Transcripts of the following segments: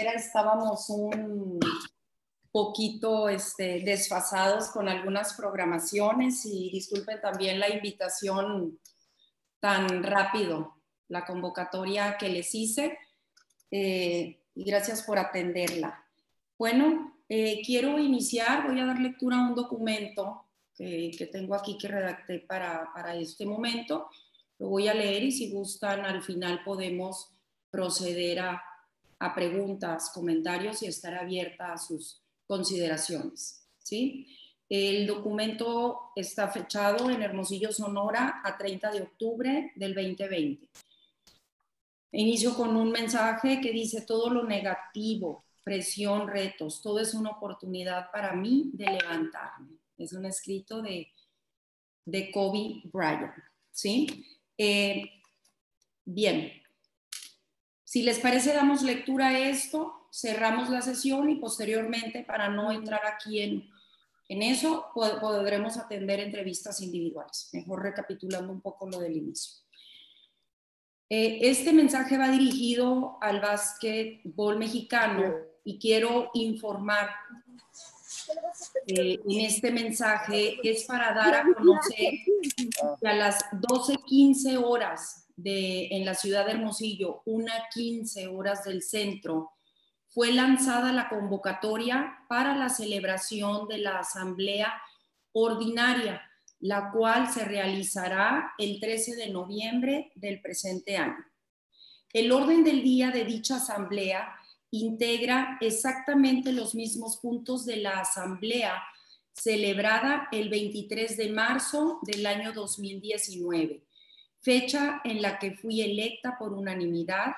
Estábamos un poquito desfasados con algunas programaciones y disculpen también la invitación tan rápido, la convocatoria que les hice y gracias por atenderla. Bueno, quiero iniciar, voy a dar lectura a un documento que tengo aquí que redacté para este momento. Lo voy a leer y si gustan al final podemos proceder a preguntas, comentarios y estar abierta a sus consideraciones, ¿sí? El documento está fechado en Hermosillo, Sonora, a 30 de octubre del 2020. Inicio con un mensaje que dice: todo lo negativo, presión, retos, todo es una oportunidad para mí de levantarme. Es un escrito de Kobe Bryant, ¿sí? Bien. Si les parece, damos lectura a esto, cerramos la sesión y posteriormente, para no entrar aquí en eso, podremos atender entrevistas individuales. Mejor recapitulando un poco lo del inicio. Este mensaje va dirigido al básquetbol mexicano y quiero informar en este mensaje es para dar a conocer que a las 12:15 horas en la ciudad de Hermosillo, 1:15 horas del centro, fue lanzada la convocatoria para la celebración de la asamblea ordinaria, la cual se realizará el 13 de noviembre del presente año. El orden del día de dicha asamblea integra exactamente los mismos puntos de la asamblea celebrada el 23 de marzo del año 2019, fecha en la que fui electa por unanimidad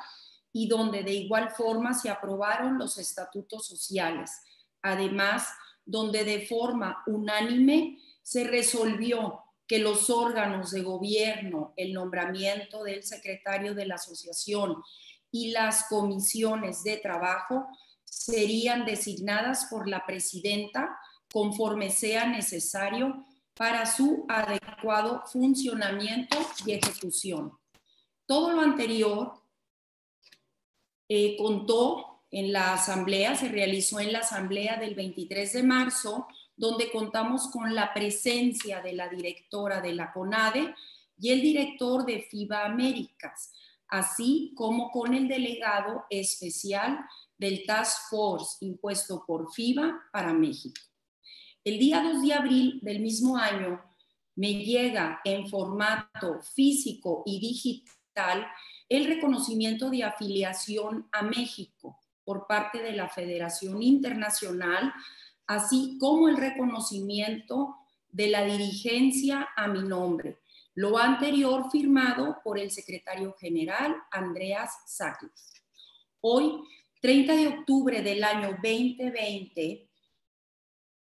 y donde de igual forma se aprobaron los estatutos sociales. Además, donde de forma unánime se resolvió que los órganos de gobierno, el nombramiento del secretario de la asociación y las comisiones de trabajo serían designadas por la presidenta conforme sea necesario para su adecuado funcionamiento y ejecución. Todo lo anterior se realizó en la asamblea del 23 de marzo, donde contamos con la presencia de la directora de la CONADE y el director de FIBA Américas, así como con el delegado especial del Task Force impuesto por FIBA para México. El día 2 de abril del mismo año me llega en formato físico y digital el reconocimiento de afiliación a México por parte de la Federación Internacional, así como el reconocimiento de la dirigencia a mi nombre, lo anterior firmado por el secretario general Andreas Sakis. Hoy, 30 de octubre del año 2020,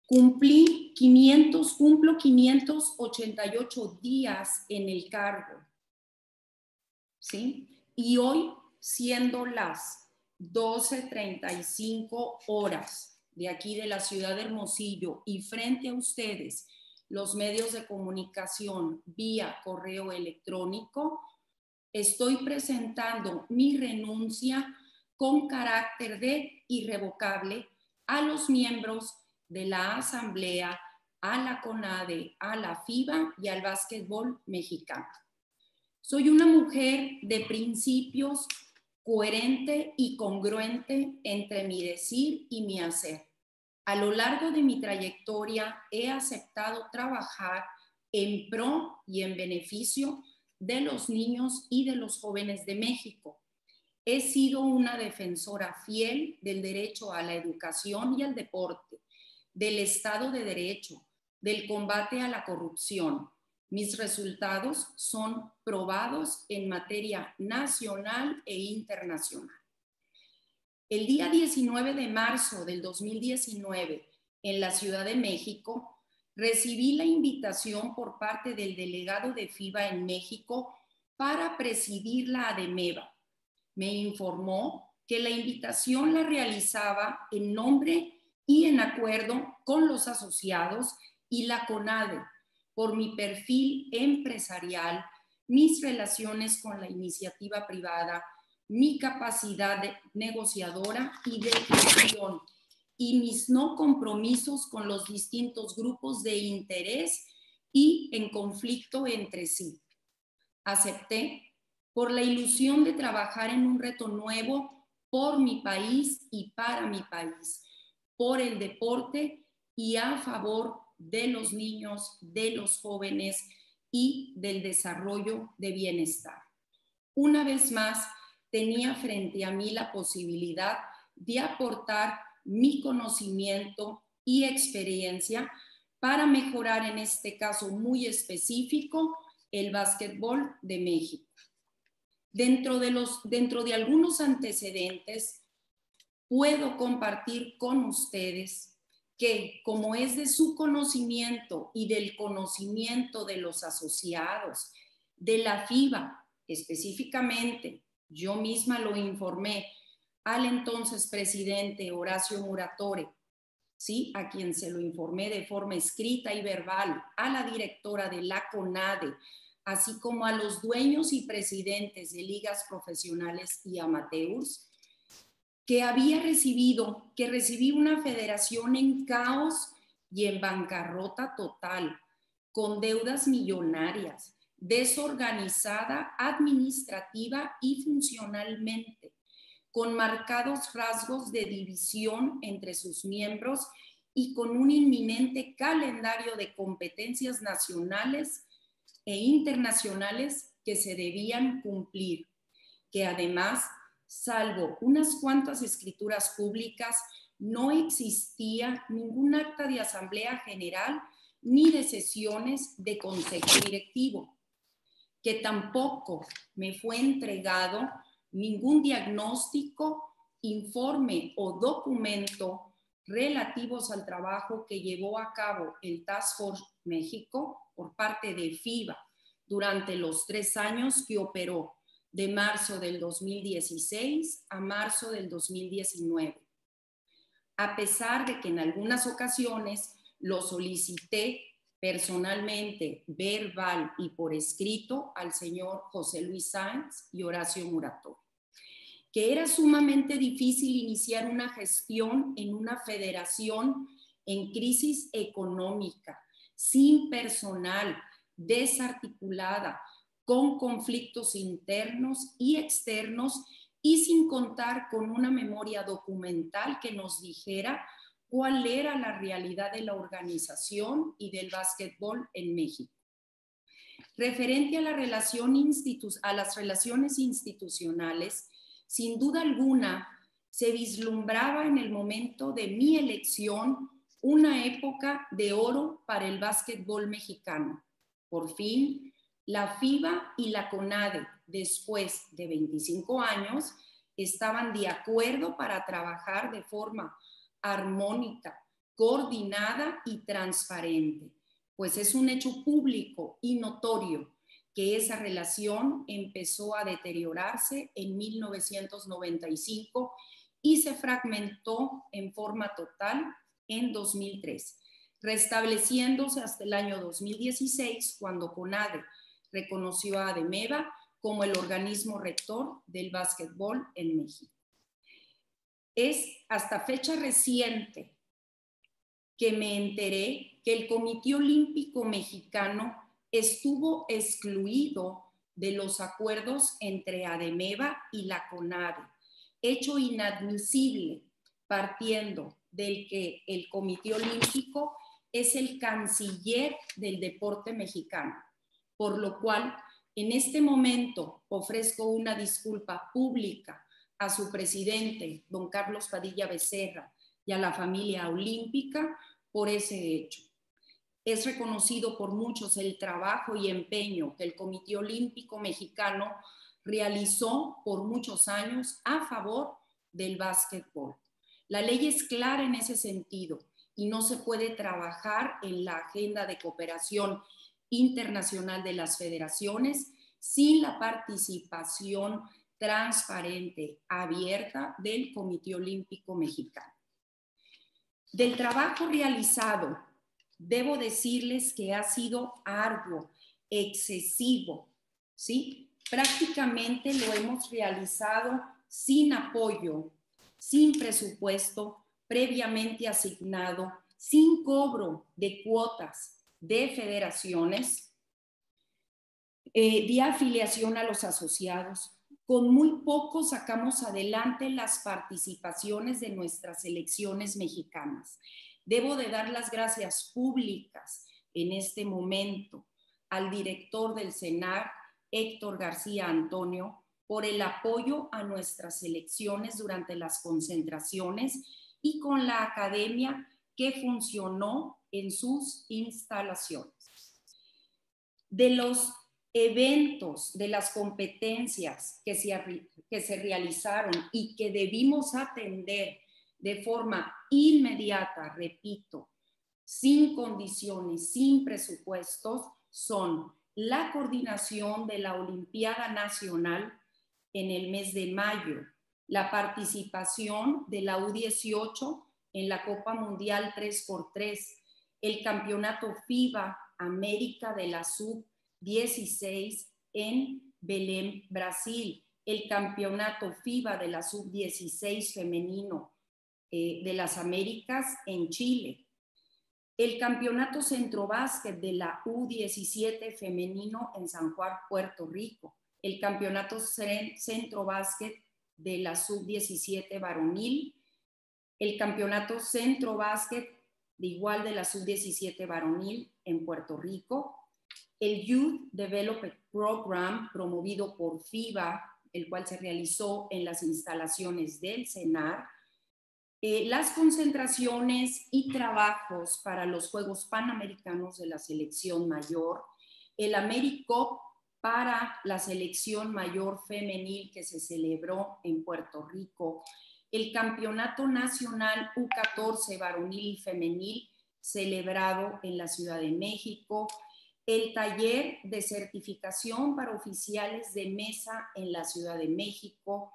cumplo 588 días en el cargo, ¿sí? Y hoy, siendo las 12:35 horas de aquí de la ciudad de Hermosillo y frente a ustedes, los medios de comunicación vía correo electrónico, estoy presentando mi renuncia con carácter de irrevocable a los miembros de la Asamblea, a la CONADE, a la FIBA y al básquetbol mexicano. Soy una mujer de principios, coherente y congruente entre mi decir y mi hacer. A lo largo de mi trayectoria he aceptado trabajar en pro y en beneficio de los niños y de los jóvenes de México. He sido una defensora fiel del derecho a la educación y al deporte, del Estado de Derecho, del combate a la corrupción. Mis resultados son probados en materia nacional e internacional. El día 19 de marzo del 2019, en la Ciudad de México, recibí la invitación por parte del delegado de FIBA en México para presidir la ADEMEVA. Me informó que la invitación la realizaba en nombre y en acuerdo con los asociados y la CONADE por mi perfil empresarial, mis relaciones con la iniciativa privada, mi capacidad negociadora y de gestión y mis no compromisos con los distintos grupos de interés y en conflicto entre sí. Acepté por la ilusión de trabajar en un reto nuevo por mi país y para mi país, por el deporte y a favor de los niños, de los jóvenes y del desarrollo de bienestar. Una vez más, tenía frente a mí la posibilidad de aportar mi conocimiento y experiencia para mejorar, en este caso muy específico, el básquetbol de México. Dentro de algunos antecedentes, puedo compartir con ustedes que, como es de su conocimiento y del conocimiento de los asociados, de la FIBA específicamente, yo misma lo informé al entonces presidente Horacio Muratore, ¿sí? A quien se lo informé de forma escrita y verbal, a la directora de la CONADE, así como a los dueños y presidentes de ligas profesionales y amateurs, que recibí una federación en caos y en bancarrota total, con deudas millonarias, desorganizada administrativa y funcionalmente, con marcados rasgos de división entre sus miembros y con un inminente calendario de competencias nacionales e internacionales que se debían cumplir, que además, salvo unas cuantas escrituras públicas, no existía ningún acta de asamblea general ni de sesiones de consejo directivo, que tampoco me fue entregado ningún diagnóstico, informe o documento relativos al trabajo que llevó a cabo el Task Force México por parte de FIBA durante los 3 años que operó, de marzo del 2016 a marzo del 2019. A pesar de que en algunas ocasiones lo solicité personalmente, verbal y por escrito al señor José Luis Sáenz y Horacio Muratore, que era sumamente difícil iniciar una gestión en una federación en crisis económica, sin personal, desarticulada, con conflictos internos y externos y sin contar con una memoria documental que nos dijera cuál era la realidad de la organización y del básquetbol en México. Referente a las relaciones institucionales, sin duda alguna, se vislumbraba en el momento de mi elección una época de oro para el básquetbol mexicano. Por fin, la FIBA y la CONADE, después de 25 años, estaban de acuerdo para trabajar de forma armónica, coordinada y transparente, pues es un hecho público y notorio que esa relación empezó a deteriorarse en 1995 y se fragmentó en forma total en 2003, restableciéndose hasta el año 2016, cuando CONADE reconoció a ADEMEVA como el organismo rector del básquetbol en México. Es hasta fecha reciente que me enteré que el Comité Olímpico Mexicano estuvo excluido de los acuerdos entre ADEMEVA y la CONADE, hecho inadmisible partiendo del que el Comité Olímpico es el canciller del deporte mexicano, por lo cual en este momento ofrezco una disculpa pública a su presidente, don Carlos Padilla Becerra, y a la familia olímpica por ese hecho. Es reconocido por muchos el trabajo y empeño que el Comité Olímpico Mexicano realizó por muchos años a favor del básquetbol. La ley es clara en ese sentido y no se puede trabajar en la agenda de cooperación internacional de las federaciones sin la participación transparente, abierta del Comité Olímpico Mexicano. Del trabajo realizado, debo decirles que ha sido arduo, excesivo, ¿sí? prácticamente lo hemos realizado sin apoyo, sin presupuesto previamente asignado, sin cobro de cuotas de federaciones, de afiliación a los asociados. Con muy poco sacamos adelante las participaciones de nuestras selecciones mexicanas. Debo de dar las gracias públicas en este momento al director del CENAR, Héctor García Antonio, por el apoyo a nuestras selecciones durante las concentraciones y con la academia que funcionó en sus instalaciones. De los eventos, de las competencias que se realizaron y que debimos atender de forma inmediata, repito, sin condiciones, sin presupuestos, son la coordinación de la Olimpiada Nacional en el mes de mayo, la participación de la U18 en la Copa Mundial 3x3, el Campeonato FIBA América de la Sub-16 en Belém, Brasil, el Campeonato FIBA de la Sub-16 femenino de las Américas en Chile, el Campeonato Centro Básquet de la U17 femenino en San Juan, Puerto Rico, el Campeonato Centro Básquet de la Sub-17 varonil, el Campeonato Centro Básquet de igual de la Sub-17 varonil en Puerto Rico, el Youth Development Program promovido por FIBA, el cual se realizó en las instalaciones del CENAR, las concentraciones y trabajos para los Juegos Panamericanos de la selección mayor, el AmeriCup para la selección mayor femenil que se celebró en Puerto Rico, el Campeonato Nacional U14 varonil y femenil celebrado en la Ciudad de México, el taller de certificación para oficiales de mesa en la Ciudad de México,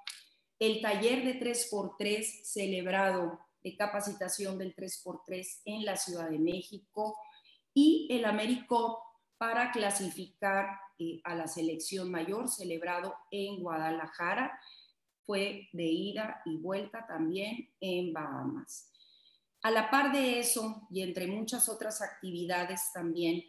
el taller de 3x3 celebrado de capacitación del 3x3 en la Ciudad de México y el AmeriCup para clasificar a la selección mayor celebrado en Guadalajara. Fue de ida y vuelta también en Bahamas. A la par de eso, y entre muchas otras actividades también,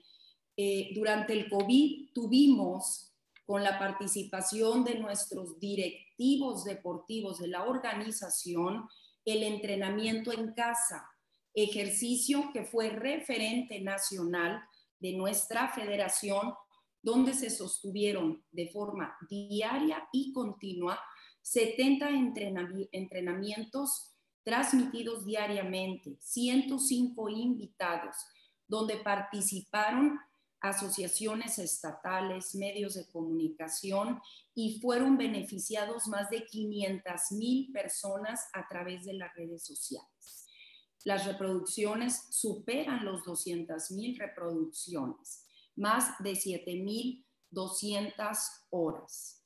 durante el COVID tuvimos, con la participación de nuestros directivos deportivos de la organización, el entrenamiento en casa, ejercicio que fue referente nacional de nuestra federación, donde se sostuvieron de forma diaria y continua 70 entrenamientos transmitidos diariamente, 105 invitados, donde participaron asociaciones estatales, medios de comunicación y fueron beneficiados más de 500,000 personas a través de las redes sociales. Las reproducciones superan los 200,000 reproducciones, más de 7,200 horas.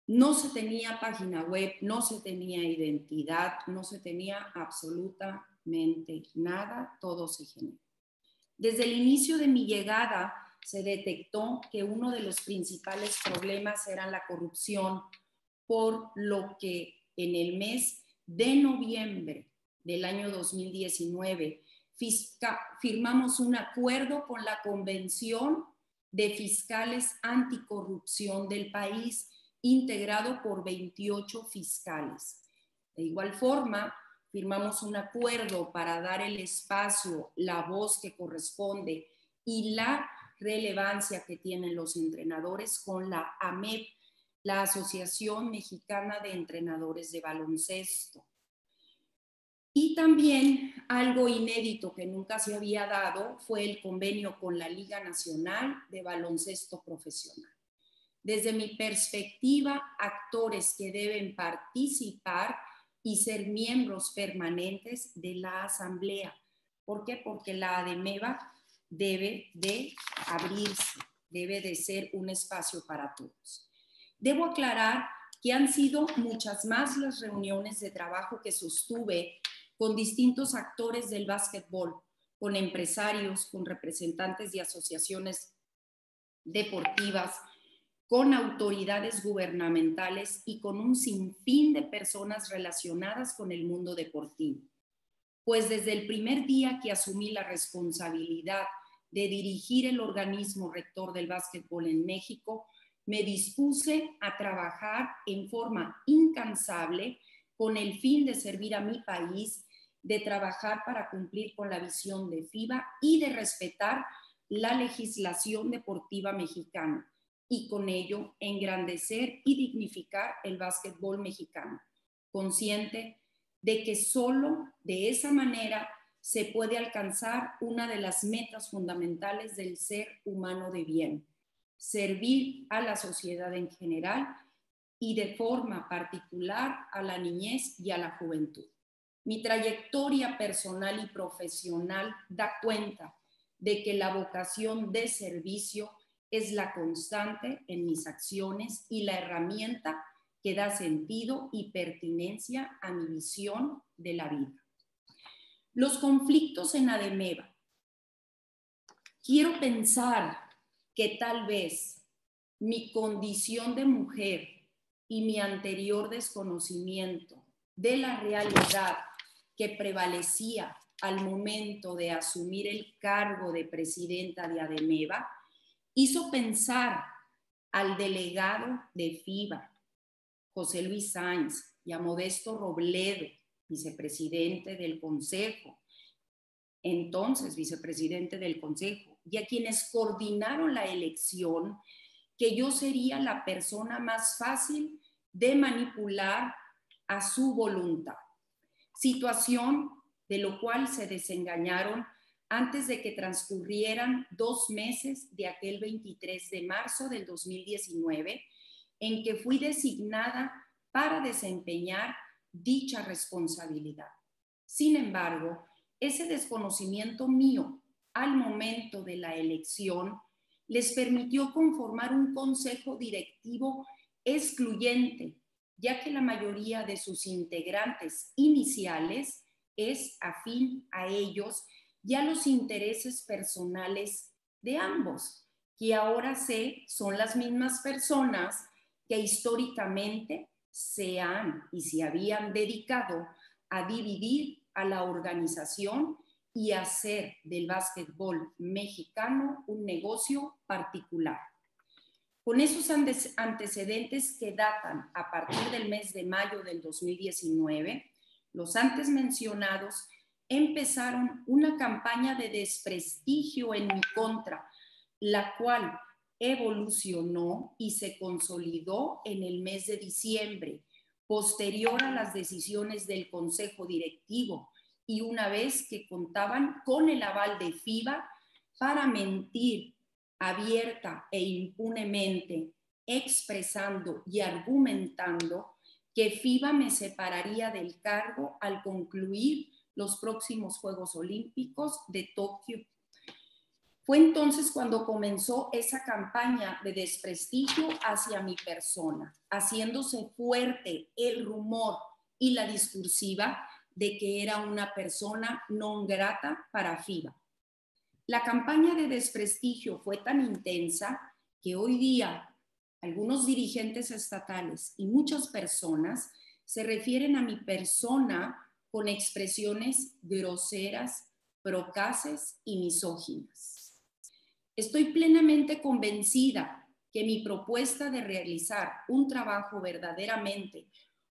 No se tenía página web, no se tenía identidad, no se tenía absolutamente nada, todo se generó. Desde el inicio de mi llegada se detectó que uno de los principales problemas era la corrupción, por lo que en el mes de noviembre del año 2019 firmamos un acuerdo con la Convención de Fiscales Anticorrupción del país, integrado por 28 fiscales. De igual forma, firmamos un acuerdo para dar el espacio, la voz que corresponde y la relevancia que tienen los entrenadores con la AMEB, la Asociación Mexicana de Entrenadores de Baloncesto. Y también algo inédito que nunca se había dado fue el convenio con la Liga Nacional de Baloncesto Profesional. Desde mi perspectiva, actores que deben participar y ser miembros permanentes de la asamblea. ¿Por qué? Porque la ADEMEBA debe de abrirse, debe de ser un espacio para todos. Debo aclarar que han sido muchas más las reuniones de trabajo que sostuve con distintos actores del básquetbol, con empresarios, con representantes de asociaciones deportivas, con autoridades gubernamentales y con un sinfín de personas relacionadas con el mundo deportivo. Pues desde el primer día que asumí la responsabilidad de dirigir el organismo rector del básquetbol en México, me dispuse a trabajar en forma incansable con el fin de servir a mi país, de trabajar para cumplir con la visión de FIBA y de respetar la legislación deportiva mexicana y con ello engrandecer y dignificar el básquetbol mexicano, consciente de que solo de esa manera se puede alcanzar una de las metas fundamentales del ser humano de bien: servir a la sociedad en general y de forma particular a la niñez y a la juventud. Mi trayectoria personal y profesional da cuenta de que la vocación de servicio es la constante en mis acciones y la herramienta que da sentido y pertinencia a mi visión de la vida. Los conflictos en ADEMEVA. Quiero pensar que tal vez mi condición de mujer y mi anterior desconocimiento de la realidad que prevalecía al momento de asumir el cargo de presidenta de ADEMEVA hizo pensar al delegado de FIBA, José Luis Sáenz, y a Modesto Robledo, vicepresidente del Consejo, entonces vicepresidente del Consejo, y a quienes coordinaron la elección, que yo sería la persona más fácil de manipular a su voluntad. Situación de lo cual se desengañaron antes de que transcurrieran 2 meses de aquel 23 de marzo del 2019, en que fui designada para desempeñar dicha responsabilidad. Sin embargo, ese desconocimiento mío al momento de la elección les permitió conformar un consejo directivo excluyente, ya que la mayoría de sus integrantes iniciales es afín a ellos y a los intereses personales de ambos, que ahora sé son las mismas personas que históricamente se han y se habían dedicado a dividir a la organización y hacer del básquetbol mexicano un negocio particular. Con esos antecedentes que datan a partir del mes de mayo del 2019, los antes mencionados empezaron una campaña de desprestigio en mi contra, la cual evolucionó y se consolidó en el mes de diciembre, posterior a las decisiones del Consejo Directivo, y una vez que contaban con el aval de FIBA para mentir abierta e impunemente, expresando y argumentando que FIBA me separaría del cargo al concluir los próximos Juegos Olímpicos de Tokio. Fue entonces cuando comenzó esa campaña de desprestigio hacia mi persona, haciéndose fuerte el rumor y la discursiva de que era una persona non grata para FIBA. La campaña de desprestigio fue tan intensa que hoy día algunos dirigentes estatales y muchas personas se refieren a mi persona con expresiones groseras, procaces y misóginas. Estoy plenamente convencida que mi propuesta de realizar un trabajo verdaderamente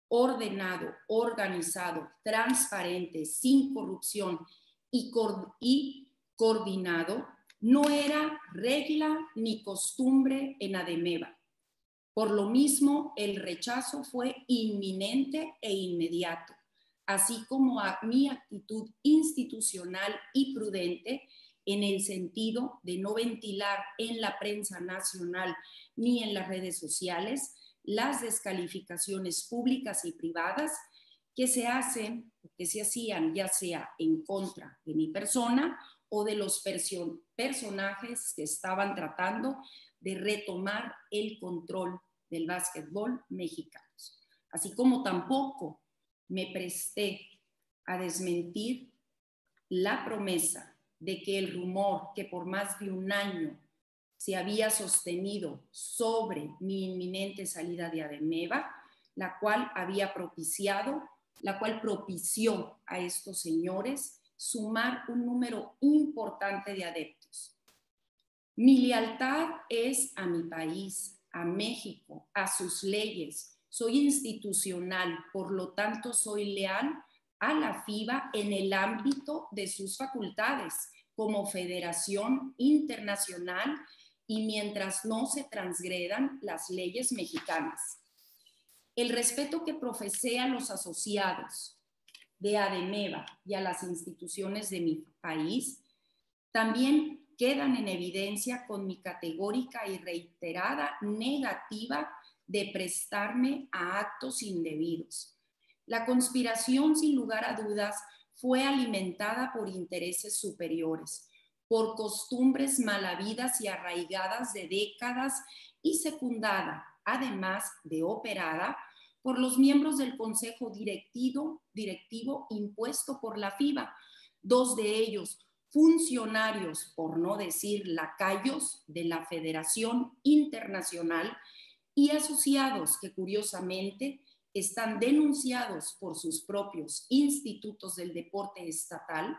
ordenado, organizado, transparente, sin corrupción y coordinado, no era regla ni costumbre en ADEMEVA. Por lo mismo, el rechazo fue inminente e inmediato, así como a mi actitud institucional y prudente en el sentido de no ventilar en la prensa nacional ni en las redes sociales las descalificaciones públicas y privadas que se hacen, que se hacían ya sea en contra de mi persona o de los personajes que estaban tratando de retomar el control del básquetbol mexicano. Así como tampoco me presté a desmentir la promesa de que el rumor que por más de un año se había sostenido sobre mi inminente salida de ADEMEVA, la cual propició a estos señores sumar un número importante de adeptos. Mi lealtad es a mi país, a México, a sus leyes. Soy institucional, por lo tanto soy leal a la FIBA en el ámbito de sus facultades como federación internacional y mientras no se transgredan las leyes mexicanas. El respeto que profesé a los asociados de ADEMEVA y a las instituciones de mi país también quedan en evidencia con mi categórica y reiterada negativa de prestarme a actos indebidos. La conspiración, sin lugar a dudas, fue alimentada por intereses superiores, por costumbres malavidas y arraigadas de décadas y secundada, además de operada, por los miembros del Consejo Directivo impuesto por la FIBA, dos de ellos funcionarios, por no decir lacayos, de la Federación Internacional y asociados que curiosamente están denunciados por sus propios institutos del deporte estatal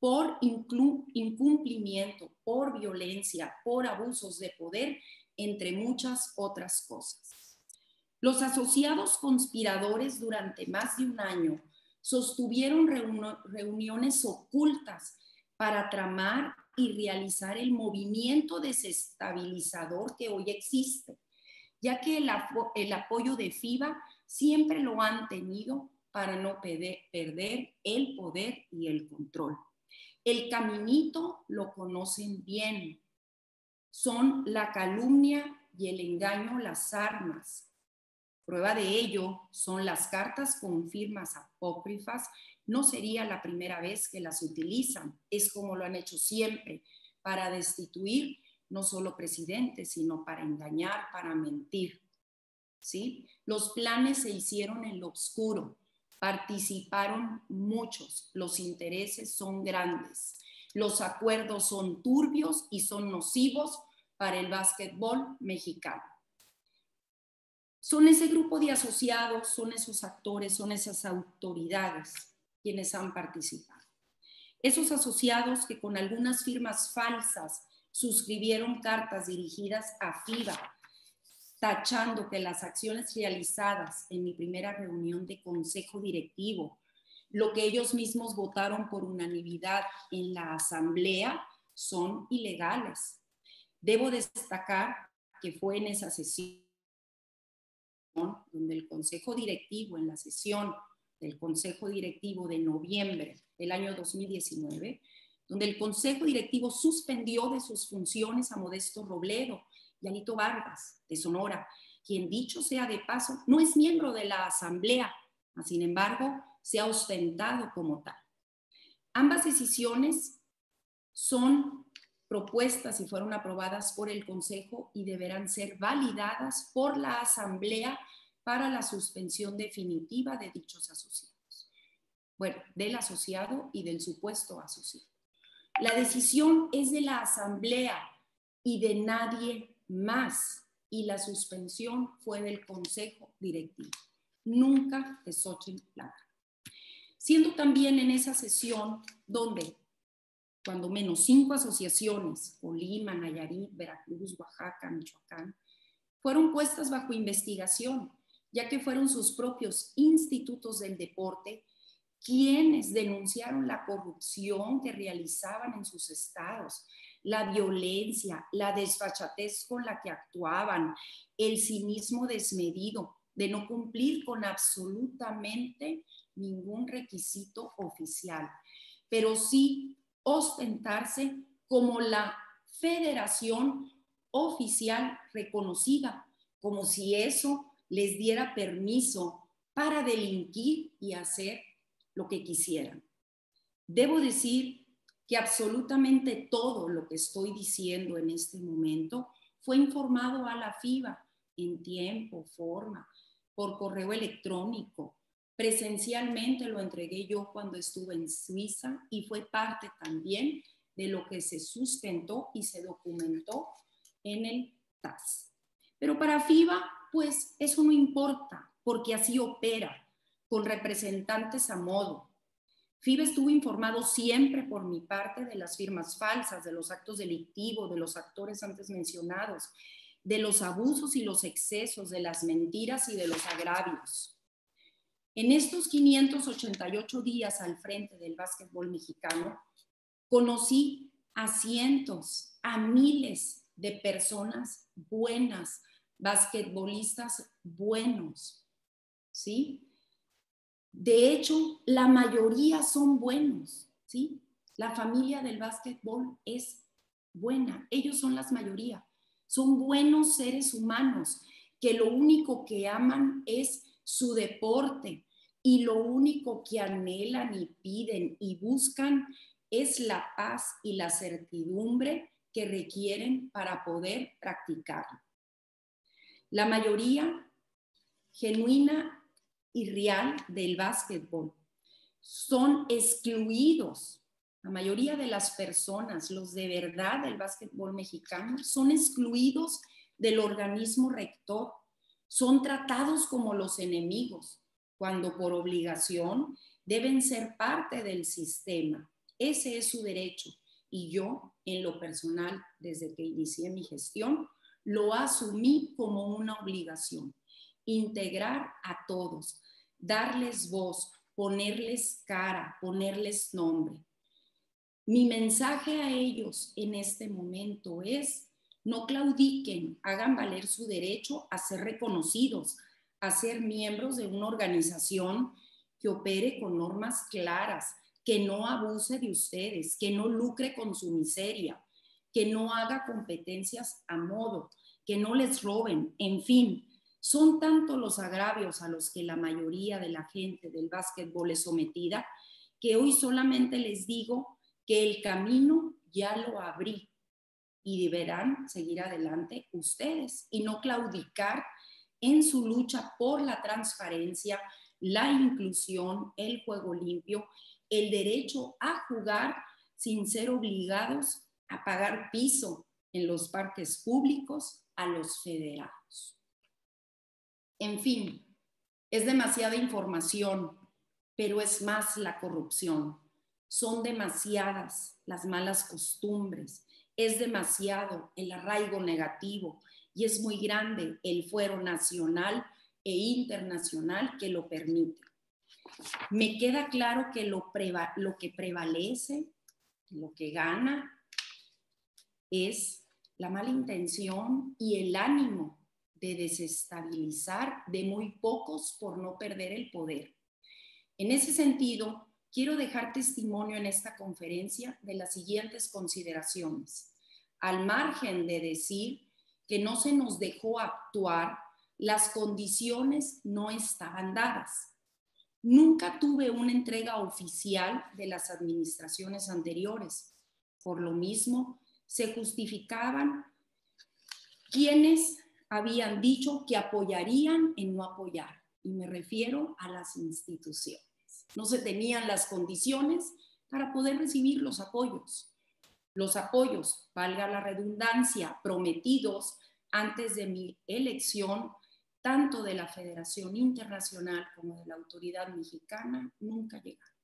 por incumplimiento, por violencia, por abusos de poder, entre muchas otras cosas. Los asociados conspiradores durante más de un año sostuvieron reuniones ocultas para tramar y realizar el movimiento desestabilizador que hoy existe, ya que el apoyo de FIBA siempre lo han tenido para no perder el poder y el control. El caminito lo conocen bien. Son la calumnia y el engaño las armas. Prueba de ello son las cartas con firmas apócrifas. No sería la primera vez que las utilizan. Es como lo han hecho siempre, para destituir no solo presidentes, sino para engañar, para mentir. ¿Sí? Los planes se hicieron en lo oscuro. Participaron muchos. Los intereses son grandes. Los acuerdos son turbios y son nocivos para el básquetbol mexicano. Son ese grupo de asociados, son esos actores, son esas autoridades quienes han participado. Esos asociados que con algunas firmas falsas suscribieron cartas dirigidas a FIBA, tachando que las acciones realizadas en mi primera reunión de consejo directivo, lo que ellos mismos votaron por unanimidad en la asamblea, son ilegales. Debo destacar que fue en esa sesión donde el consejo directivo, en la sesión del consejo directivo de noviembre del año 2019, donde el consejo directivo suspendió de sus funciones a Modesto Robledo y a Alito Vargas, de Sonora, quien, dicho sea de paso, no es miembro de la asamblea, sin embargo, se ha ostentado como tal. Ambas decisiones son propuestas y fueron aprobadas por el Consejo y deberán ser validadas por la Asamblea para la suspensión definitiva de dichos asociados. Bueno, del asociado y del supuesto asociado. La decisión es de la Asamblea y de nadie más, y la suspensión fue del Consejo Directivo, nunca de Xóchitl Plata. Siendo también en esa sesión donde cuando menos 5 asociaciones, Colima, Nayarit, Veracruz, Oaxaca, Michoacán, fueron puestas bajo investigación, ya que fueron sus propios institutos del deporte quienes denunciaron la corrupción que realizaban en sus estados, la violencia, la desfachatez con la que actuaban, el cinismo desmedido de no cumplir con absolutamente ningún requisito oficial, pero sí ostentarse como la federación oficial reconocida, como si eso les diera permiso para delinquir y hacer lo que quisieran. Debo decir que absolutamente todo lo que estoy diciendo en este momento fue informado a la FIBA en tiempo, forma, por correo electrónico. Presencialmente lo entregué yo cuando estuve en Suiza y fue parte también de lo que se sustentó y se documentó en el TAS. Pero para FIBA, pues eso no importa, porque así opera, con representantes a modo. FIBA estuvo informado siempre por mi parte de las firmas falsas, de los actos delictivos, de los actores antes mencionados, de los abusos y los excesos, de las mentiras y de los agravios. En estos 588 días al frente del básquetbol mexicano, conocí a cientos, a miles de personas buenas, basquetbolistas buenos, ¿sí? De hecho, la mayoría son buenos, ¿sí? La familia del básquetbol es buena, ellos son la mayoría, son buenos seres humanos que lo único que aman es su deporte y lo único que anhelan y piden y buscan es la paz y la certidumbre que requieren para poder practicarlo. La mayoría genuina y real del básquetbol son excluidos. La mayoría de las personas, los de verdad del básquetbol mexicano, son excluidos del organismo rector, son tratados como los enemigos, cuando por obligación deben ser parte del sistema. Ese es su derecho y yo, en lo personal, desde que inicié mi gestión, lo asumí como una obligación. Integrar a todos, darles voz, ponerles cara, ponerles nombre. Mi mensaje a ellos en este momento es: no claudiquen, hagan valer su derecho a ser reconocidos, a ser miembros de una organización que opere con normas claras, que no abuse de ustedes, que no lucre con su miseria, que no haga competencias a modo, que no les roben, en fin. Son tantos los agravios a los que la mayoría de la gente del básquetbol es sometida que hoy solamente les digo que el camino ya lo abrí y deberán seguir adelante ustedes y no claudicar en su lucha por la transparencia, la inclusión, el juego limpio, el derecho a jugar sin ser obligados a pagar piso en los parques públicos a los federados. En fin, es demasiada información, pero es más la corrupción. Son demasiadas las malas costumbres, es demasiado el arraigo negativo y es muy grande el fuero nacional e internacional que lo permite. Me queda claro que lo que prevalece, lo que gana, es la mala intención y el ánimo de desestabilizar de muy pocos por no perder el poder. En ese sentido, quiero dejar testimonio en esta conferencia de las siguientes consideraciones. Al margen de decir que no se nos dejó actuar, las condiciones no estaban dadas. Nunca tuve una entrega oficial de las administraciones anteriores. Por lo mismo, se justificaban quienes habían dicho que apoyarían en no apoyar, y me refiero a las instituciones. No se tenían las condiciones para poder recibir los apoyos. Los apoyos, valga la redundancia, prometidos antes de mi elección, tanto de la Federación Internacional como de la Autoridad Mexicana, nunca llegaron.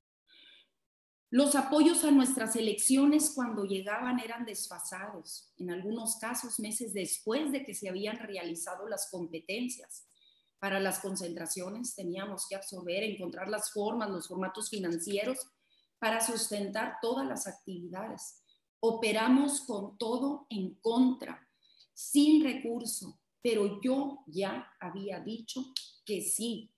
Los apoyos a nuestras elecciones cuando llegaban eran desfasados, en algunos casos meses después de que se habían realizado las competencias. Para las concentraciones teníamos que absorber, encontrar las formas, los formatos financieros para sustentar todas las actividades. Operamos con todo en contra, sin recurso, pero yo ya había dicho que sí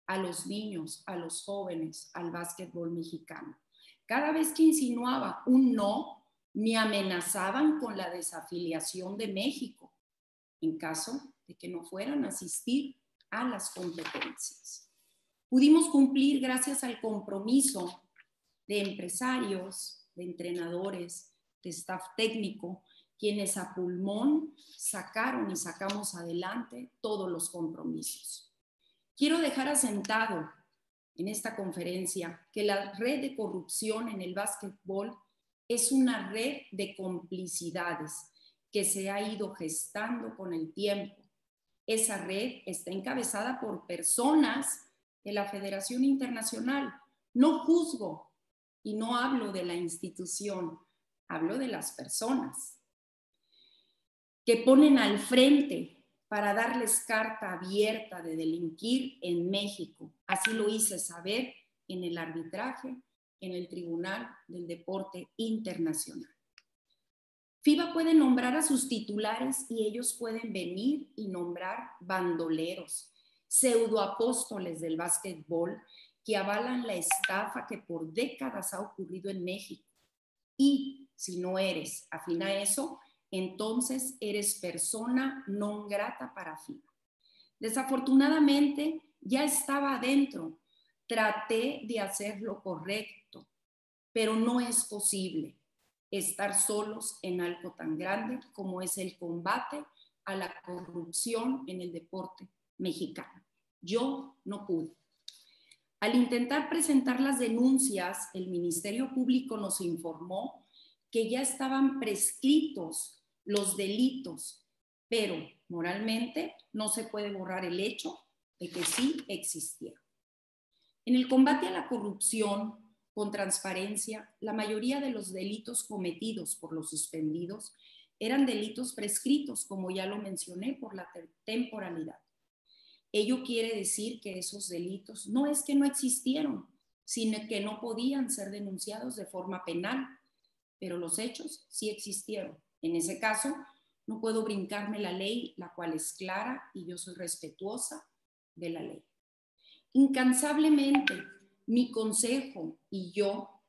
a los niños, a los jóvenes, al básquetbol mexicano. Cada vez que insinuaba un no, me amenazaban con la desafiliación de México en caso de que no fueran a asistir a las competencias. Pudimos cumplir gracias al compromiso de empresarios, de entrenadores, de staff técnico, quienes a pulmón sacaron y sacamos adelante todos los compromisos. Quiero dejar asentado en esta conferencia que la red de corrupción en el básquetbol es una red de complicidades que se ha ido gestando con el tiempo. Esa red está encabezada por personas de la Federación Internacional. No juzgo y no hablo de la institución, hablo de las personas que ponen al frente para darles carta abierta de delinquir en México. Así lo hice saber en el arbitraje, en el Tribunal del Deporte Internacional. FIBA puede nombrar a sus titulares y ellos pueden venir y nombrar bandoleros, pseudoapóstoles del básquetbol que avalan la estafa que por décadas ha ocurrido en México. Y si no eres afín a eso, entonces eres persona non grata para FIBA. Desafortunadamente, ya estaba adentro. Traté de hacer lo correcto, pero no es posible estar solos en algo tan grande como es el combate a la corrupción en el deporte mexicano. Yo no pude. Al intentar presentar las denuncias, el Ministerio Público nos informó que ya estaban prescritos los delitos, pero moralmente no se puede borrar el hecho de que sí existieron. En el combate a la corrupción, con transparencia, la mayoría de los delitos cometidos por los suspendidos eran delitos prescritos, como ya lo mencioné, por la temporalidad. Ello quiere decir que esos delitos no es que no existieron, sino que no podían ser denunciados de forma penal, pero los hechos sí existieron. En ese caso, no puedo brincarme la ley, la cual es clara y yo soy respetuosa de la ley. Incansablemente, mi consejo y yo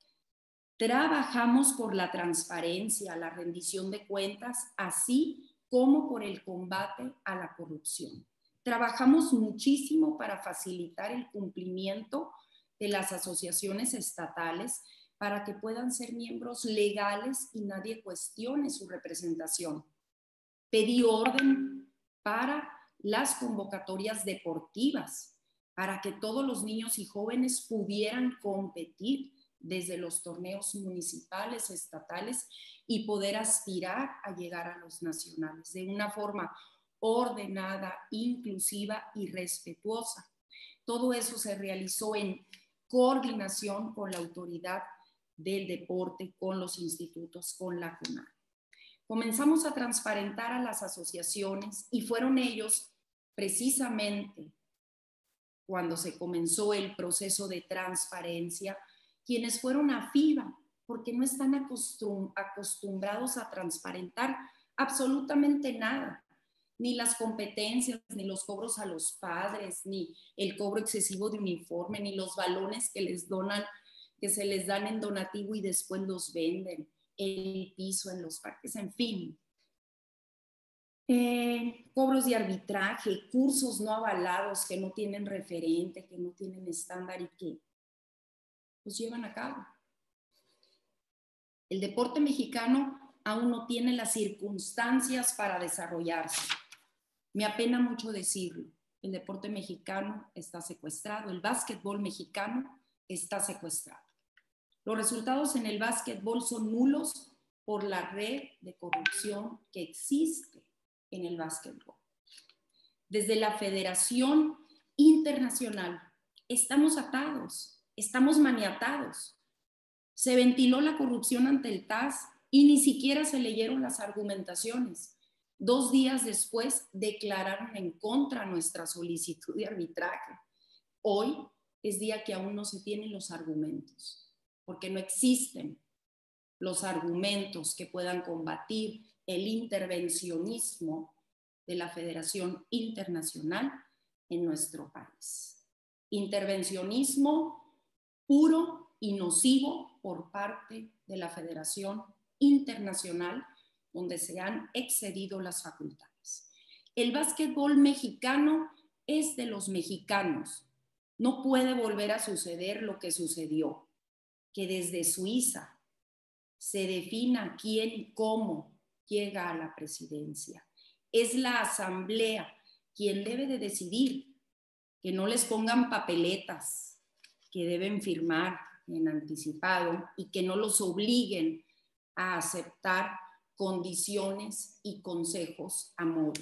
trabajamos por la transparencia, la rendición de cuentas, así como por el combate a la corrupción. Trabajamos muchísimo para facilitar el cumplimiento de las asociaciones estatales para que puedan ser miembros legales y nadie cuestione su representación. Pedí orden para las convocatorias deportivas, para que todos los niños y jóvenes pudieran competir desde los torneos municipales, estatales y poder aspirar a llegar a los nacionales de una forma ordenada, inclusiva y respetuosa. Todo eso se realizó en coordinación con la autoridad del deporte, con los institutos, con la CONADE. Comenzamos a transparentar a las asociaciones y fueron ellos precisamente cuando se comenzó el proceso de transparencia quienes fueron a FIBA porque no están acostumbrados a transparentar absolutamente nada, ni las competencias, ni los cobros a los padres, ni el cobro excesivo de uniforme, ni los balones que les donan, que se les dan en donativo y después los venden, el piso en los parques, en fin. Cobros de arbitraje, cursos no avalados que no tienen referente, que no tienen estándar y que los llevan a cabo. El deporte mexicano aún no tiene las circunstancias para desarrollarse. Me apena mucho decirlo. El deporte mexicano está secuestrado, el básquetbol mexicano está secuestrado. Los resultados en el básquetbol son nulos por la red de corrupción que existe en el básquetbol. Desde la Federación Internacional estamos atados, estamos maniatados. Se ventiló la corrupción ante el TAS y ni siquiera se leyeron las argumentaciones. 2 días después declararon en contra nuestra solicitud de arbitraje. Hoy es día que aún no se tienen los argumentos, porque no existen los argumentos que puedan combatir el intervencionismo de la Federación Internacional en nuestro país. Intervencionismo puro y nocivo por parte de la Federación Internacional, donde se han excedido las facultades. El básquetbol mexicano es de los mexicanos. No puede volver a suceder lo que sucedió, que desde Suiza se defina quién y cómo llega a la presidencia. Es la asamblea quien debe de decidir, que no les pongan papeletas que deben firmar en anticipado y que no los obliguen a aceptar condiciones y consejos a modo.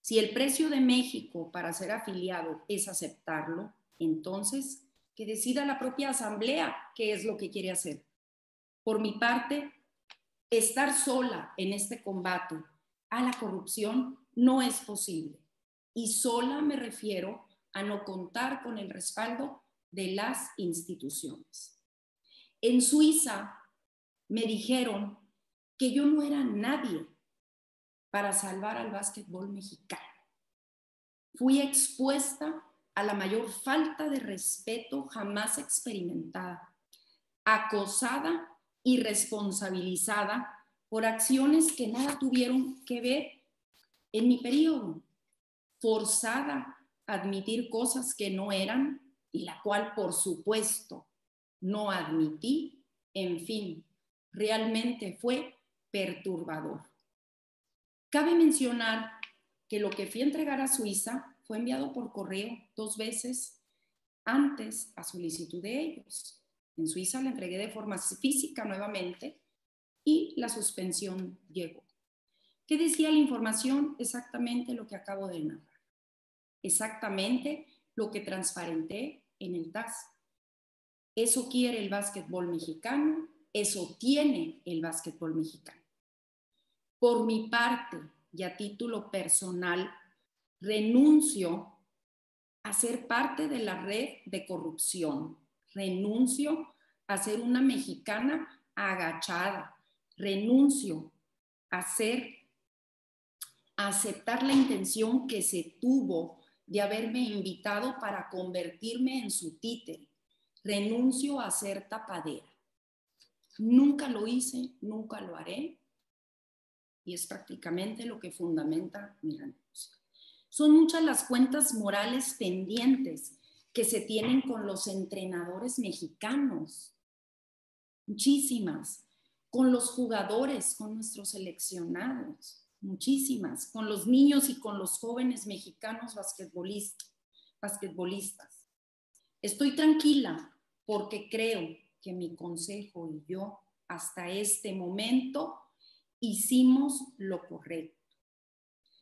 Si el precio de México para ser afiliado es aceptarlo, entonces que decida la propia asamblea qué es lo que quiere hacer. Por mi parte, estar sola en este combate a la corrupción no es posible. Y sola me refiero a no contar con el respaldo de las instituciones. En Suiza me dijeron que yo no era nadie para salvar al básquetbol mexicano. Fui expuesta a la mayor falta de respeto jamás experimentada, acosada y responsabilizada por acciones que nada tuvieron que ver en mi periodo, forzada a admitir cosas que no eran y la cual, por supuesto, no admití. En fin, realmente fue perturbador. Cabe mencionar que lo que fui a entregar a Suiza fue enviado por correo 2 veces antes a solicitud de ellos. En Suiza la entregué de forma física nuevamente y la suspensión llegó. ¿Qué decía la información? Exactamente lo que acabo de narrar. Exactamente lo que transparenté en el TAS. Eso quiere el básquetbol mexicano, eso tiene el básquetbol mexicano. Por mi parte, y a título personal, renuncio a ser parte de la red de corrupción. Renuncio a ser una mexicana agachada. Renuncio a aceptar la intención que se tuvo de haberme invitado para convertirme en su títere. Renuncio a ser tapadera. Nunca lo hice, nunca lo haré, y es prácticamente lo que fundamenta mi renuncia. Son muchas las cuentas morales pendientes que se tienen con los entrenadores mexicanos, muchísimas, con los jugadores, con nuestros seleccionados, muchísimas, con los niños y con los jóvenes mexicanos basquetbolistas. Estoy tranquila porque creo que mi consejo y yo hasta este momento hicimos lo correcto.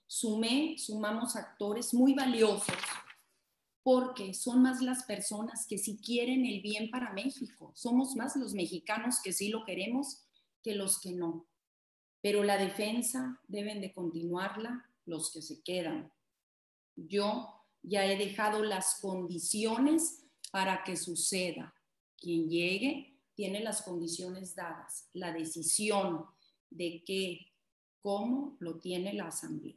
Sumamos actores muy valiosos porque son más las personas que sí quieren el bien para México. Somos más los mexicanos que sí lo queremos que los que no. Pero la defensa deben de continuarla los que se quedan. Yo ya he dejado las condiciones para que suceda. Quien llegue tiene las condiciones dadas. La decisión de qué, cómo, lo tiene la Asamblea.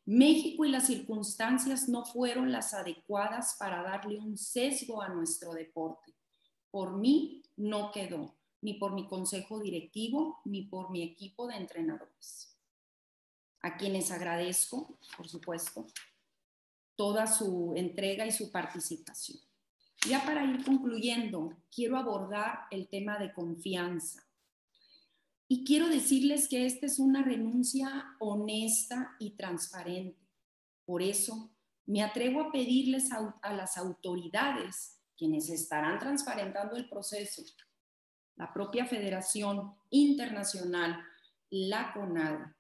México y las circunstancias no fueron las adecuadas para darle un sesgo a nuestro deporte. Por mí no quedó, ni por mi consejo directivo, ni por mi equipo de entrenadores, a quienes agradezco, por supuesto, toda su entrega y su participación. Ya para ir concluyendo, quiero abordar el tema de confianza. Y quiero decirles que esta es una renuncia honesta y transparente. Por eso me atrevo a pedirles a las autoridades, quienes estarán transparentando el proceso, la propia Federación Internacional, la CONADE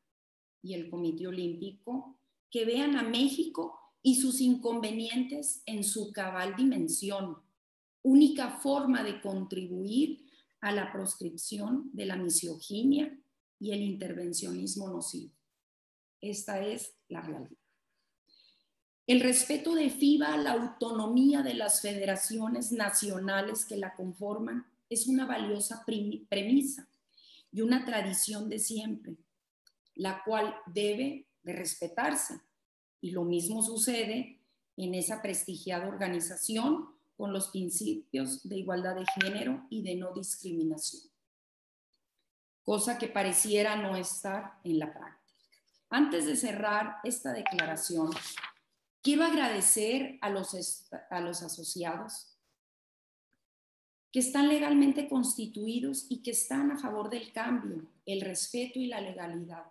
y el Comité Olímpico, que vean a México y sus inconvenientes en su cabal dimensión, única forma de contribuir a la proscripción de la misoginia y el intervencionismo nocivo. Esta es la realidad. El respeto de FIBA a la autonomía de las federaciones nacionales que la conforman es una valiosa premisa y una tradición de siempre, la cual debe de respetarse. Y lo mismo sucede en esa prestigiada organización con los principios de igualdad de género y de no discriminación, cosa que pareciera no estar en la práctica. Antes de cerrar esta declaración, quiero agradecer a los asociados que están legalmente constituidos y que están a favor del cambio, el respeto y la legalidad.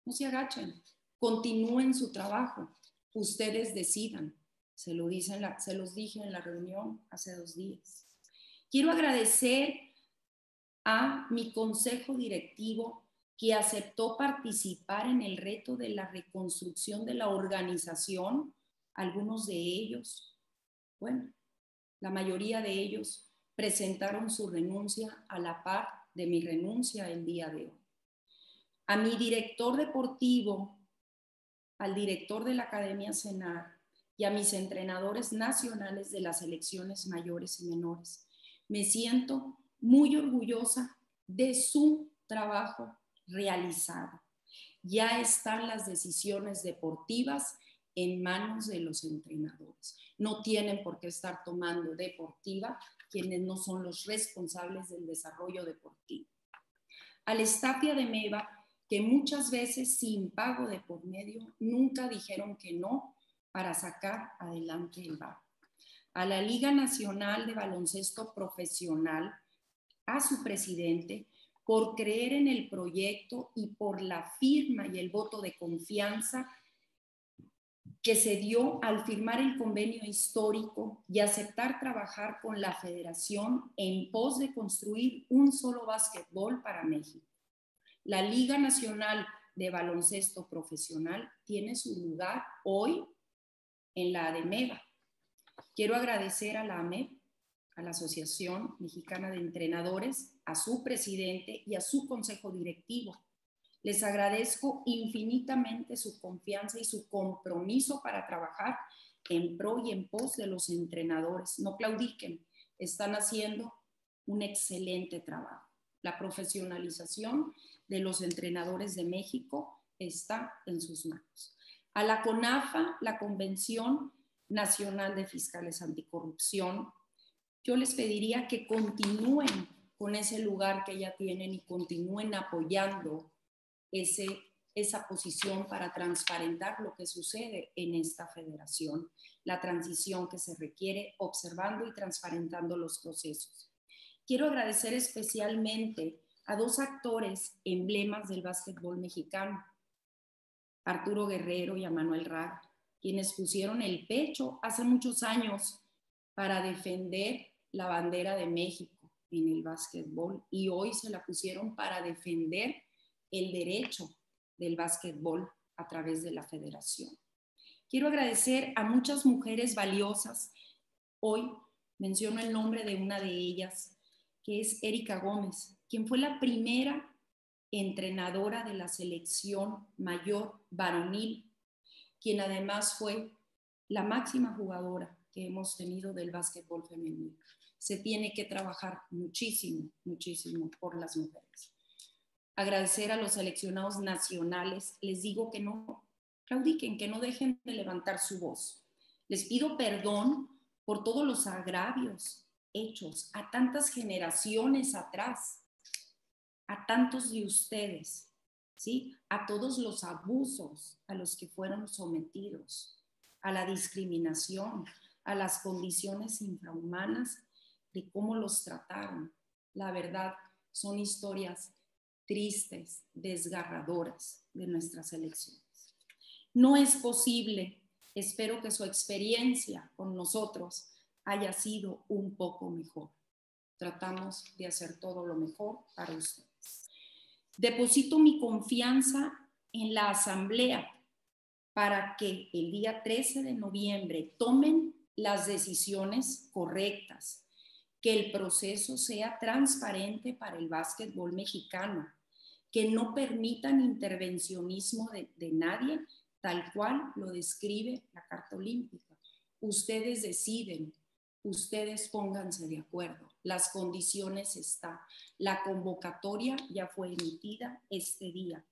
No se agachen, continúen su trabajo, ustedes decidan. Se los dije en la reunión hace 2 días. Quiero agradecer a mi consejo directivo que aceptó participar en el reto de la reconstrucción de la organización, algunos de ellos, bueno, la mayoría de ellos presentaron su renuncia a la par de mi renuncia el día de hoy. A mi director deportivo, al director de la Academia CENAR y a mis entrenadores nacionales de las selecciones mayores y menores, me siento muy orgullosa de su trabajo realizado. Ya están las decisiones deportivas en manos de los entrenadores. No tienen por qué estar tomando deportiva quienes no son los responsables del desarrollo deportivo. Al staff de ADEMEVA, que muchas veces sin pago de por medio, nunca dijeron que no para sacar adelante el barco. A la Liga Nacional de Baloncesto Profesional, a su presidente, por creer en el proyecto y por la firma y el voto de confianza que se dio al firmar el convenio histórico y aceptar trabajar con la federación en pos de construir un solo básquetbol para México. La Liga Nacional de Baloncesto Profesional tiene su lugar hoy en la ADEMEVA. Quiero agradecer a la AMEP, a la Asociación Mexicana de Entrenadores, a su presidente y a su consejo directivo. Les agradezco infinitamente su confianza y su compromiso para trabajar en pro y en pos de los entrenadores. No claudiquen, están haciendo un excelente trabajo. La profesionalización de los entrenadores de México está en sus manos. A la CONAFA, la Convención Nacional de Fiscales Anticorrupción, yo les pediría que continúen con ese lugar que ya tienen y continúen apoyando esa posición para transparentar lo que sucede en esta federación, la transición que se requiere, observando y transparentando los procesos. Quiero agradecer especialmente a dos actores emblemas del básquetbol mexicano, Arturo Guerrero y a Manuel Raga, quienes pusieron el pecho hace muchos años para defender la bandera de México en el básquetbol y hoy se la pusieron para defender el derecho del básquetbol a través de la federación. Quiero agradecer a muchas mujeres valiosas. Hoy menciono el nombre de una de ellas, que es Erika Gómez, quien fue la primera entrenadora de la selección mayor varonil, quien además fue la máxima jugadora que hemos tenido del básquetbol femenino. Se tiene que trabajar muchísimo, muchísimo por las mujeres. Agradecer a los seleccionados nacionales. Les digo que no claudiquen, que no dejen de levantar su voz. Les pido perdón por todos los agravios hechos a tantas generaciones atrás, a tantos de ustedes, ¿sí? A todos los abusos a los que fueron sometidos, a la discriminación, a las condiciones infrahumanas de cómo los trataron. La verdad, son historias tristes, desgarradoras de nuestras elecciones. No es posible, espero que su experiencia con nosotros haya sido un poco mejor. Tratamos de hacer todo lo mejor para ustedes. Deposito mi confianza en la Asamblea para que el día 13 de noviembre tomen las decisiones correctas, que el proceso sea transparente para el básquetbol mexicano, que no permitan intervencionismo de nadie, tal cual lo describe la Carta Olímpica. Ustedes deciden, ustedes pónganse de acuerdo, las condiciones están, la convocatoria ya fue emitida este día.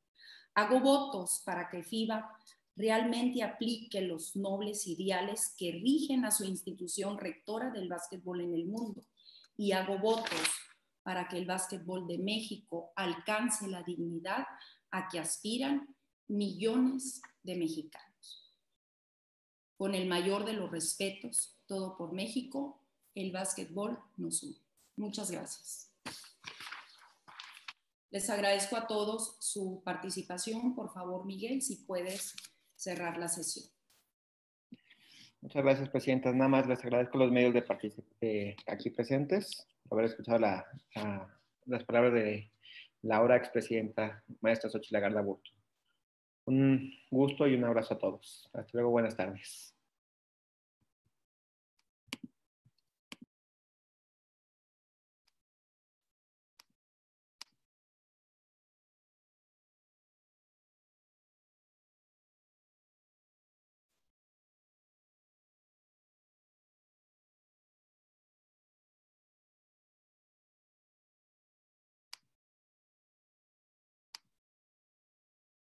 Hago votos para que FIBA realmente aplique los nobles ideales que rigen a su institución rectora del básquetbol en el mundo. Y hago votos para que el básquetbol de México alcance la dignidad a que aspiran millones de mexicanos. Con el mayor de los respetos, todo por México, el básquetbol nos une. Muchas gracias. Les agradezco a todos su participación. Por favor, Miguel, si puedes cerrar la sesión. Muchas gracias, Presidenta. Nada más les agradezco a los medios de aquí presentes por haber escuchado la las palabras de la ahora expresidenta, maestra Xochitl Lagarde Aburto. Un gusto y un abrazo a todos. Hasta luego, buenas tardes.